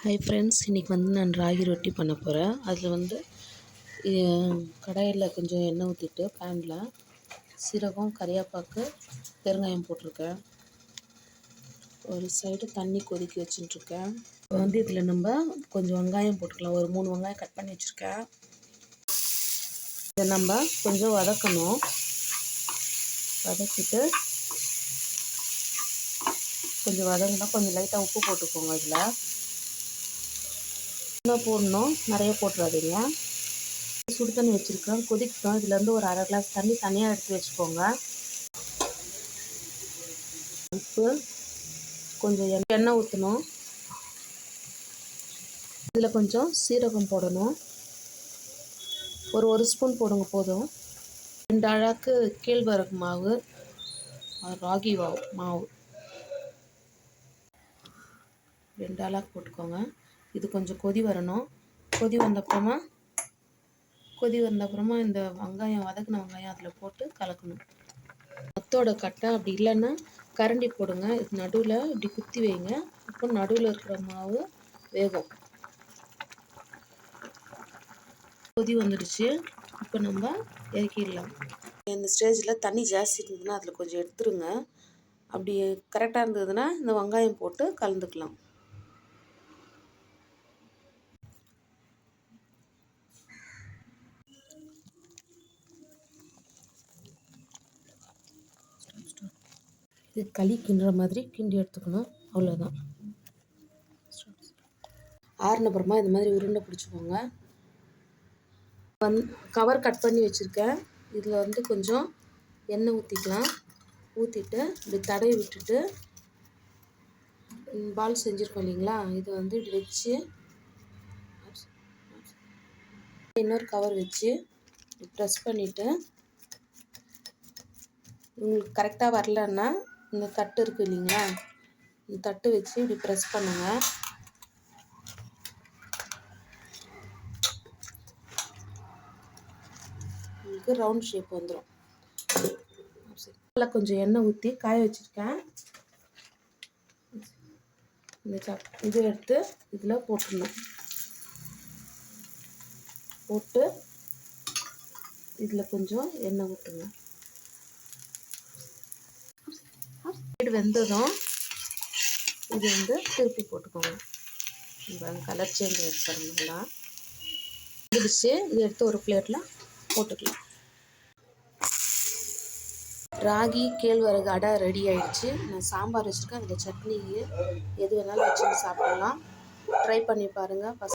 Hi friends, இன்றைக்கி வந்து நான் ராகி ரொட்டி பண்ண போகிறேன். அதில் வந்து கடாயில் கொஞ்சம் எண்ணெய் ஊற்றிட்டு பேனில் சீரகம், கறிவேப்பிலை, பெருங்காயம் போட்டிருக்கேன். ஒரு சைடு தண்ணி கொதிக்க வச்சுட்டுருக்கேன். இப்போ வந்து இதில் நம்ம கொஞ்சம் வெங்காயம் போட்டுக்கலாம். ஒரு 3 வெங்காயம் கட் பண்ணி வச்சுருக்கேன். இதை நம்ம கொஞ்சம் வதக்கணும். வதக்கிட்டு கொஞ்சம் வதங்கினா கொஞ்சம் லைட்டாக உப்பு போட்டுக்கோங்க. இதில் போடணும், நிறைய போட்டுறாதீங்க. சுடு தண்ணி வச்சுருக்கேன், கொதிக்கட்டும். இதுலேருந்து ஒரு அரை கிளாஸ் தண்ணி தனியாக எடுத்து வச்சுக்கோங்க. உப்பு, கொஞ்சம் எண்ணெய் ஊற்றணும். இதில் கொஞ்சம் சீரகம் போடணும். ஒரு ஸ்பூன் போடுங்க போதும். 2 அழகு கேழ்வரகு மாவு, ராகி மாவு 2 அழகு போட்டுக்கோங்க. இது கொஞ்சம் கொதி வரணும். கொதி வந்தப்புறமா இந்த வெங்காயம், வதக்கின வெங்காயம் அதில் போட்டு கலக்கணும். மத்தோட கட்டை அப்படி இல்லைன்னா கரண்டி போடுங்க. இது நடுவில் இப்படி குத்தி வைங்க. அப்போ நடுவில் இருக்கிற மாவு வேகும். கொதி வந்துடுச்சு. இப்போ நம்ம இறக்கிடலாம். இந்த ஸ்டேஜில் தண்ணி ஜாஸ்தி இருந்ததுன்னா அதில் கொஞ்சம் எடுத்துருங்க. அப்படி கரெக்டாக இருந்ததுன்னா இந்த வெங்காயம் போட்டு கலந்துக்கலாம். இது களி கிண்டுற மாதிரி கிண்டி எடுத்துக்கணும். அவ்வளோதான். ஆறுனப்புறமா இந்த மாதிரி உருண்டை பிடிச்சிக்கோங்க. கவர் கட் பண்ணி வச்சுருக்கேன். இதில் வந்து கொஞ்சம் எண்ணெய் ஊற்றிக்கலாம். ஊற்றிட்டு இப்படி தடவி விட்டுட்டு பால் செஞ்சுருக்கோம் இல்லைங்களா, இது வந்து இப்படி வச்சு இன்னொரு கவர் வச்சு ப்ரெஸ் பண்ணிவிட்டு, உங்களுக்கு கரெக்டாக வரலன்னா இந்த தட்டு இருக்குது இல்லைங்களா, இந்த தட்டு வச்சு இப்படி ப்ரெஸ் பண்ணுங்கள். உங்களுக்கு ரவுண்ட் ஷேப் வந்துடும். கொஞ்சம் எண்ணெய் ஊற்றி காய வச்சுருக்கேன். இது எடுத்து இதில் போட்டுடணும். போட்டு இதில் கொஞ்சம் எண்ணெய் ஊற்றுங்க. வெந்ததும் இது வந்து திருப்பி போட்டுக்கோங்க. கலர் சேஞ்ச் ஆகிடுச்சுங்களா, முடிச்சு இது எடுத்து ஒரு பிளேட்டில் போட்டுக்கலாம். ராகி கேழ்வரகு அடை ரெடி ஆகிடுச்சு. நான் சாம்பார் வச்சுருக்கேன். அதில் சட்னி எது வேணாலும் வச்சு சாப்பிடலாம். ட்ரை பண்ணி பாருங்கள்.